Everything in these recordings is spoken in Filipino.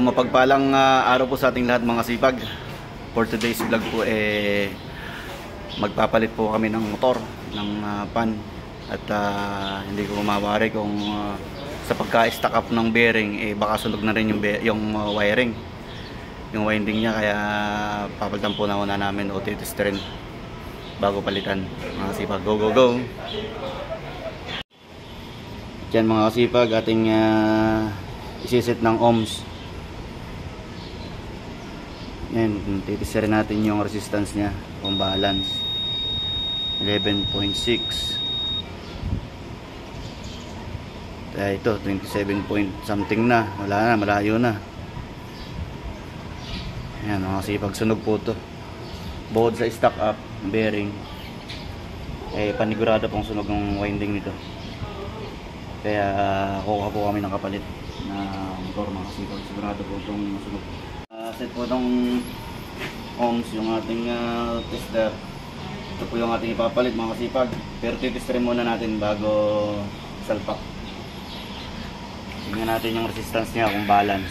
Isang mapagpalang araw po sa ating lahat mga sipag. For today's vlog po magpapalit po kami ng motor, ng pan. At hindi ko mawari kung sa pagka-stack up ng bearing baka sunog na rin yung wiring, yung winding niya. Kaya papalitan po na namin o titesterin bago palitan mga sipag. Go go go! Diyan mga kasipag, ating isiset ng ohms. Yan, titesterin natin yung resistance niya kung balance. 11.6. Kaya ito 27 point something na, wala na, malayo na. Yan mga kasipag, sunog po to. Bukod sa stock up bearing, panigurado pong sunog ng winding nito. Kaya kukuha po kami ng kapalit na motor mga kasipag. Sigurado po itong sunog. Set po itong ohms yung ating tester. Ito po yung ating ipapalit mga kasipag. Pero titesterin muna natin bago salpak. Tingnan natin yung resistance niya kung balance.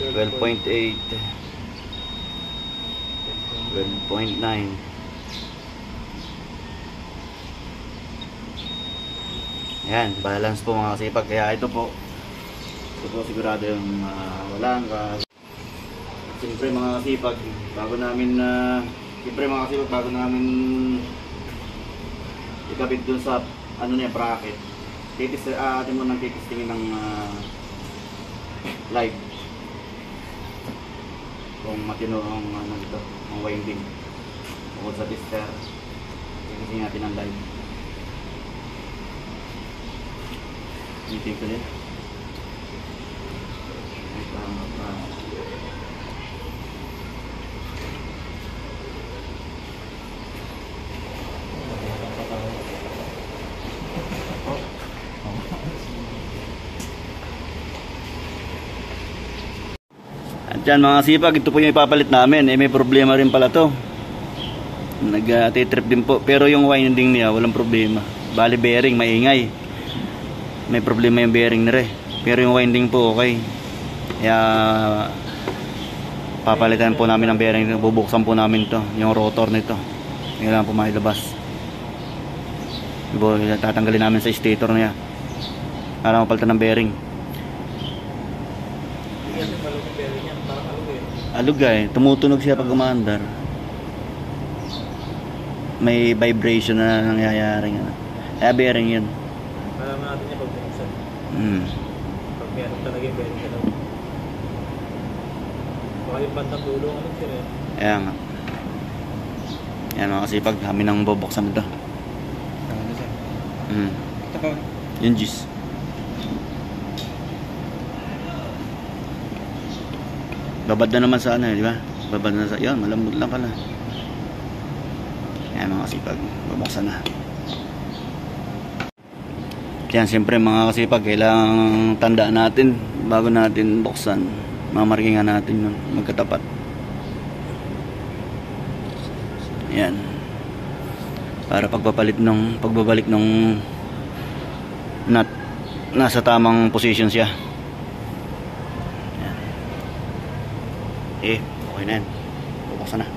12.8, 12.9. Yan, balance po mga kasipag. Kaya ito po sigurado yung wala ang siyempre mga kasipag, bago namin ikabit dun sa ano niya, bracket, atin mo nang titistingin ng live kung matino ang ito, ang winding. Bukod sa tester, titistingin natin ang live. Itik ko din. At yan mga sipag, ito po yung ipapalit namin. May problema rin pala to. Nag-trip din po. Pero yung winding niya walang problema. Bali bearing maingay. May problema yung bearing na rin. Pero yung winding po okay. Kaya papalitan po namin ang bearing. Bubuksan po namin to, yung rotor nito. Kailangan po mailabas. Tatanggalin namin sa stator niya para mapalitan ng bearing. Alugay, tumutunog siya pag umaandar. May vibration na nangyayari. Kaya bearing yun. Alam natin niya pag buksan. Pag meron talaga yung bearing ka daw. Baka yung bandang dulo ang sir eh. Kaya nga. Yan mga kasipag, kami nang bubuksan ito. Ano sir? Ito pa. Yung juice. Babad na naman sa ano, di ba? Babad na sa, yan, malambot lang pala. Yan mga kasipag, bubuksan na. Yan, siyempre mga kasipag, kailangang tandaan natin bago natin buksan. Mamarkingan natin yun, magkatapat. Yan. Para pagbabalik ng nut, nasa tamang position siya. Yan. Okay na yan. Bubuksan na.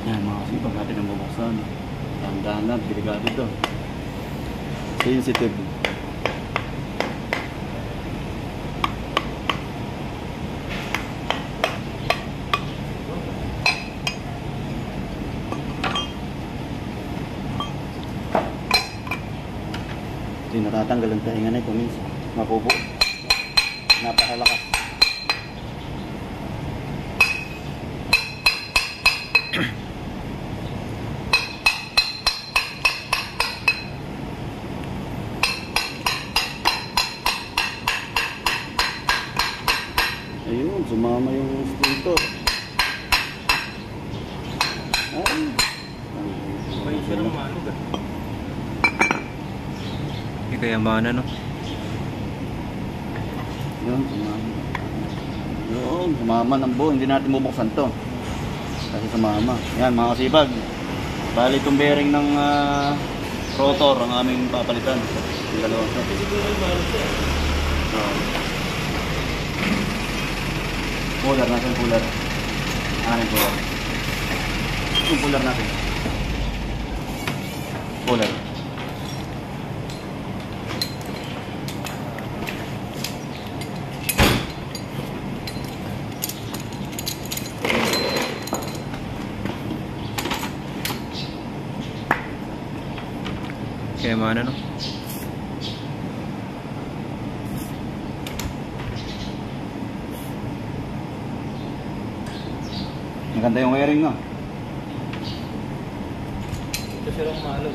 Yan mga kasipag, natin ang bubuksan. Dahan-dahan na, delikado ito. Sensitive. Hindi natatanggal ang tainga na ito minsan. Mapupo. Napakalakas. Ayun, sumama yung stator. Ay. May isa lang manog ah. Hindi kayamanan no? Yun, sumama. Yun, sumama ng buo. Hindi natin bubuksan to. Kasi sumama. Yan mga kasipag. Bali itong bearing ng rotor ang aming papalitan. Yung dalawang to. Puller, natin puller. Ano yung puller? Yung puller natin. Puller. Kaya mana no? Maganda yung wiring no? Ito silang malo.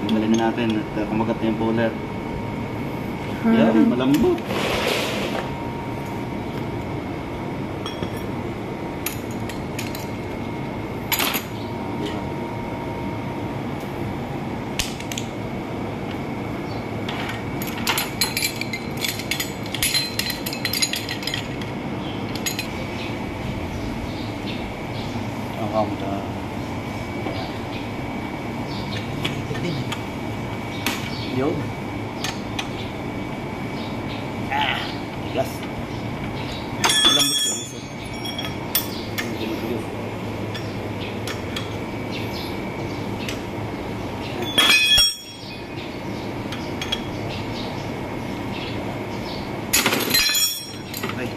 Tingnan na natin at kumagat na yung puller. Yan, malambot. Ang kamuta. Yun. Tigas. Malambot yung isa. Ay.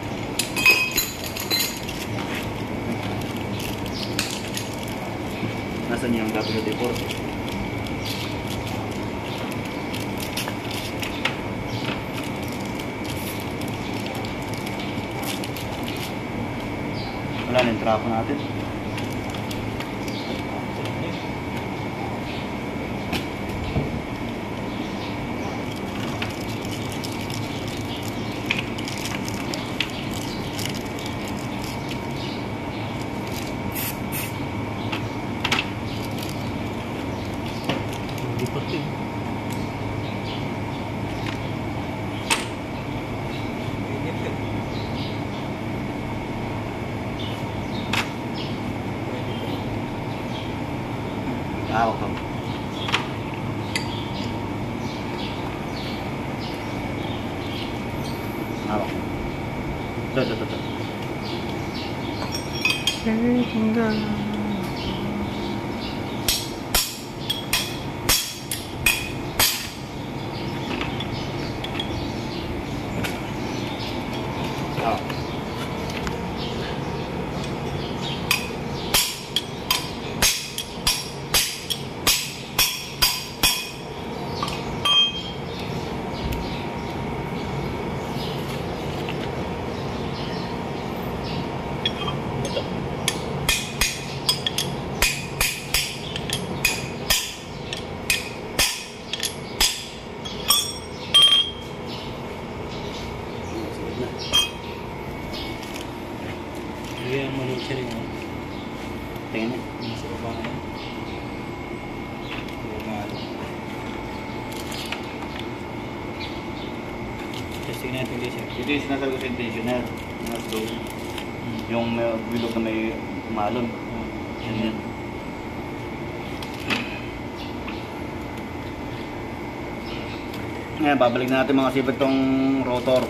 Nasaan yung WD-4? Wala na yung trapo natin. Hindi pa ito. Okay. Hawak. Ito. Hawak. Hindi ang manood siya rin. Tingnan mo. Nasa baba na. Testing natin ulit siya. Ito yung sinasabi ko sa intentioner. Yung bilog na may malon. Yan. Ngayon, babalik na natin mga sipag tong rotor.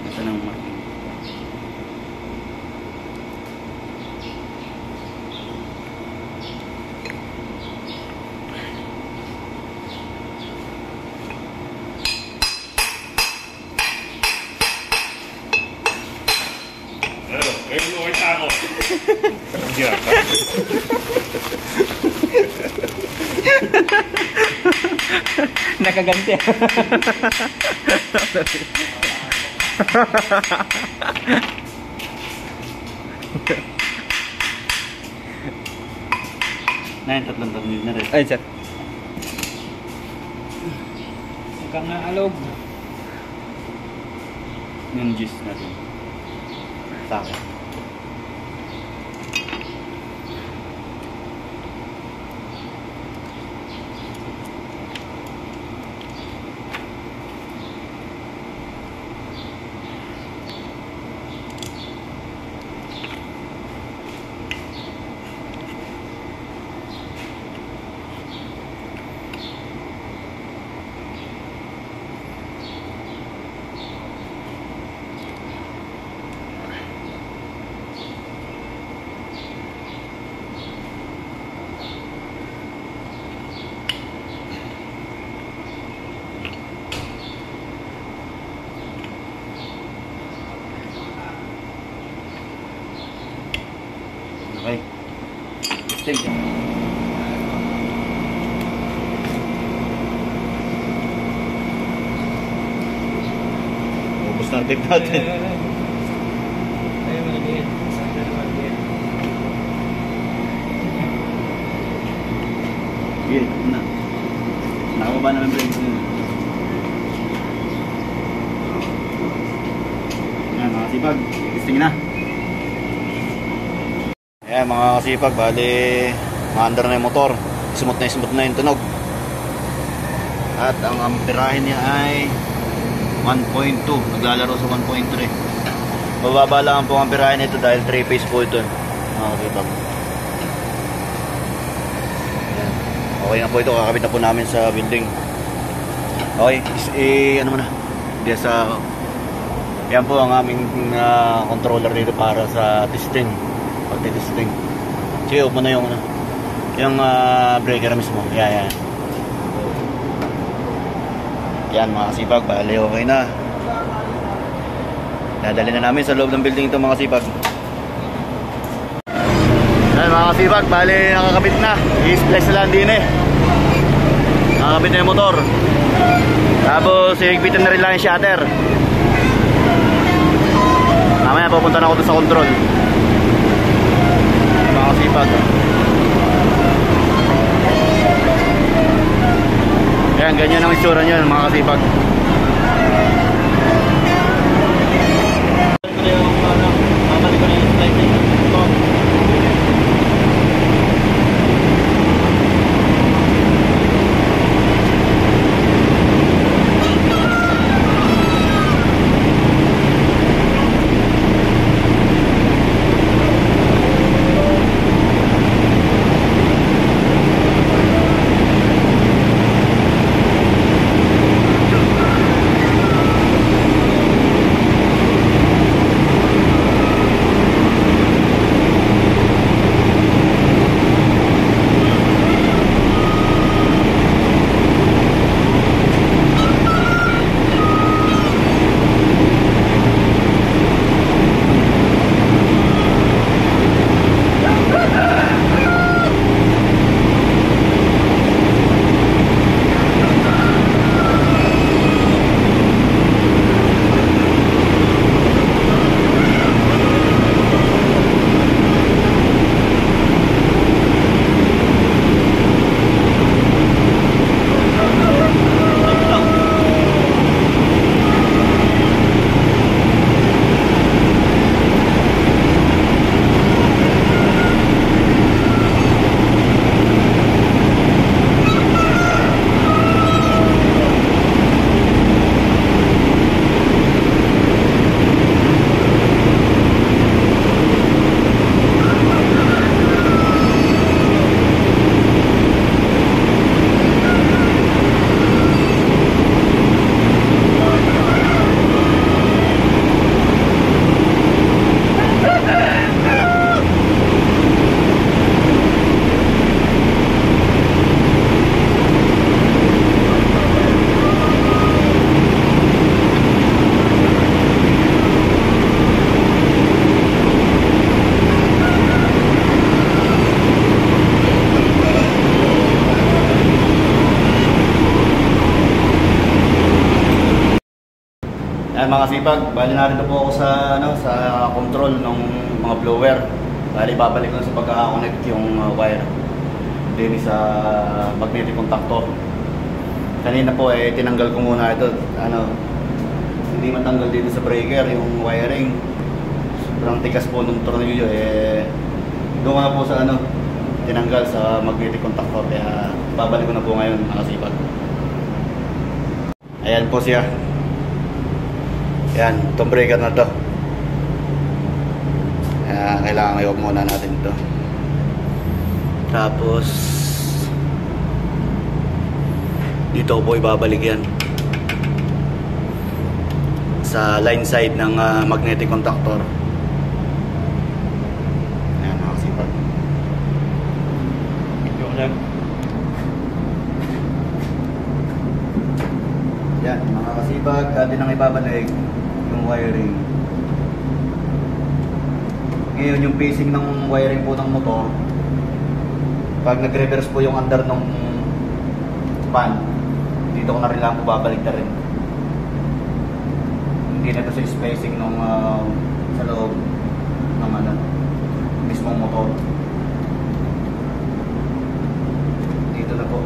Ito nang marking. Nakaganti. Na yung tatlong tornilyo na rin. Ay, sir. Hanggang naalog. Yung juice natin. Sa akin. Okay. Testing. Ubus na ang tape natin. Ay, maliliit. Sana maliliit. Sige, na. Nakababa naman yung brake nun. Yan, mga sipag. Testing na. Ayan mga kasipag, bali maandar na yung motor, smooth na yung tunog. At ang amperahe niya ay 1.2, naglalaro sa 1.3. Bababa lang po ang amperahe nito dahil 3-phase po ito mga kasipag. Ayan. Okay na po ito, kakabit na po namin sa building. Okay, ano mo na diyan sa, yan po ang aming controller dito para sa testing. Pagtitesting. Sige, mo na yung breaker mismo. Yan. Yan mga kasipag, bali okay na. Dadali na namin sa loob ng building ito mga kasipag. Yan mga kasipag, bali nakakabit na. I-splice na lang din eh. Nakakabit na yung motor. Tapos higpitan na rin lang yung shutter. Mamaya pupunta na ako doon sa control. Mga kasipag. Ayan, ganyan ang itsura nyo mga kasipag. Mamali ko na yung slide nito. Yan mga sipag, bali narito po ako sa sa control ng mga blower. Bali babalik lang sa pagka-connect yung wire din sa magnetic contactor. Kanina po tinanggal ko muna ito, hindi matanggal dito sa breaker yung wiring. Sobrang tikas po ng tornilyo doon nga po sa tinanggal sa magnetic contactor, kaya babalik ko na po ngayon mga sipag. Ayan po siya. Yan, itong breaker na to. Kailangan i-off muna natin ito. Tapos dito po ibabalik yan sa line side ng magnetic contactor. Ayan mga sipag. Yan mga kasipag, atin ang ibabalik yung wiring. Ngayon yung pacing ng wiring po ng motor, pag nag-reverse po yung under ng pan, dito ko na rin lang po babalik na rin. Hindi na ito sa spacing ng sa loob ng mismong motor. Dito na po.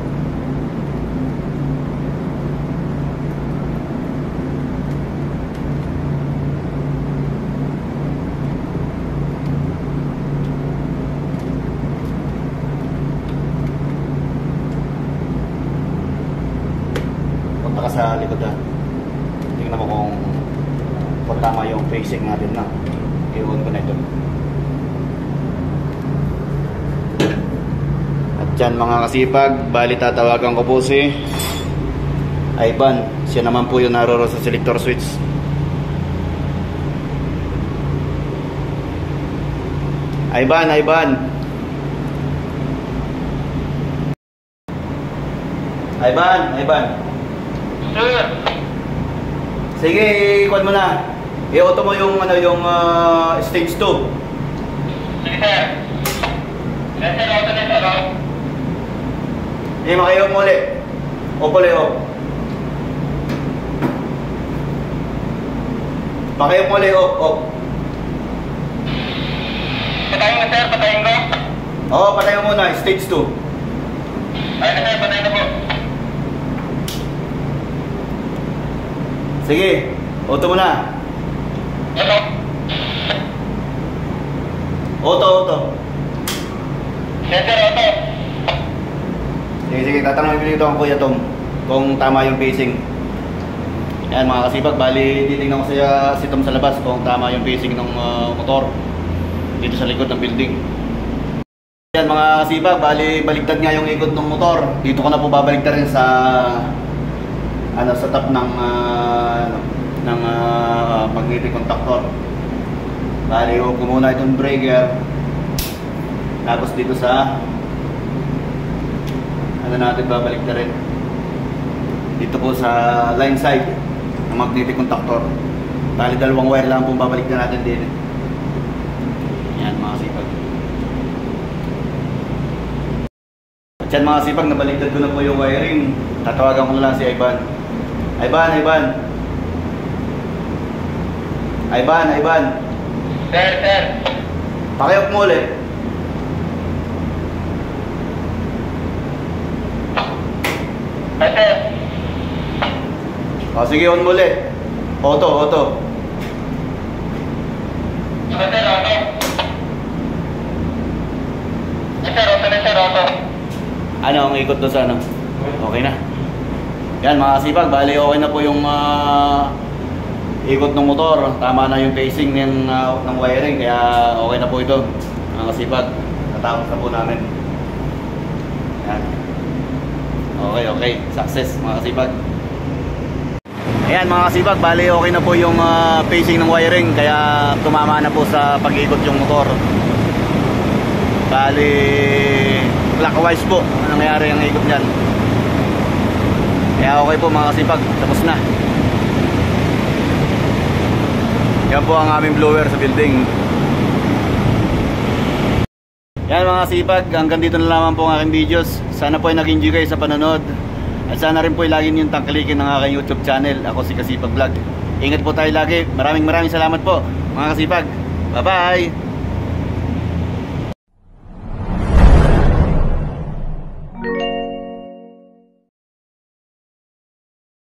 Sa likod na. Tingnan mo kung tama yung facing natin na. I-on ko na ito. At yan mga kasipag, bali tatawagan ko po si Ivan. Siya naman po yung naroroon sa selector switch. Ivan. Sige, ikuan mo na. I-auto mo yung stage 2. Sige sir. Yes sir, auto na sir. Makayo mo ulit. Opo ulit, Makayo mo ulit, Patayin mo sir, patayin ko. Oo, patayin mo muna, stage 2. Ayun na sir, patayin na po. Sige, auto mo na. Auto. Yes sir, auto. Sige, tatanungin ko dito ang Kuya Tom kung tama yung pacing. Yan mga kasipag, bali titingnan ko si Tom sa labas kung tama yung pacing ng motor dito sa likod ng building. Yan mga kasipag, bali baligtad nga yung ikot ng motor. Dito ko na po babaligtad rin sa sa top ng magnetic contactor. Bali ko muna itong breaker. Tapos dito sa natin babalik na rin dito po sa line side ng magnetic contactor. Bali dalawang wire lang pong babalik na natin din. Yan mga sipag. At yan mga sipag, nabaliktad ko na po yung wiring. Tatawagan ko na lang si Ivan. Ivan. Sir. Pakiok mo ulit. Ay sir. Sige, on mo ulit. Auto. Sige sir, auto. Yes sir, auto na sir, auto. Ano ang ikot doon sa Okay na. Yan mga kasipag, bali okay na po yung ikot ng motor. Tama na yung pacing ng wiring, kaya okay na po ito mga kasipag. Natapos na po namin. Yan. Okay. Success mga kasipag. Ayan mga kasipag, bali okay na po yung pacing ng wiring, kaya tumama na po sa pag-ikot yung motor. Bali clockwise po ang nangyari ang ikot niyan. Kaya okay po mga kasipag, tapos na. Yan po ang aming blower sa building. Yan mga kasipag, hanggang dito na lamang po ang aking videos. Sana po ay nag-enjoy kayo sa panonood. At sana rin po ay lagi niyong tangkilikin ng aking YouTube channel. Ako si Kasipag Vlog. Ingat po tayo lagi. Maraming salamat po mga kasipag. Bye-bye!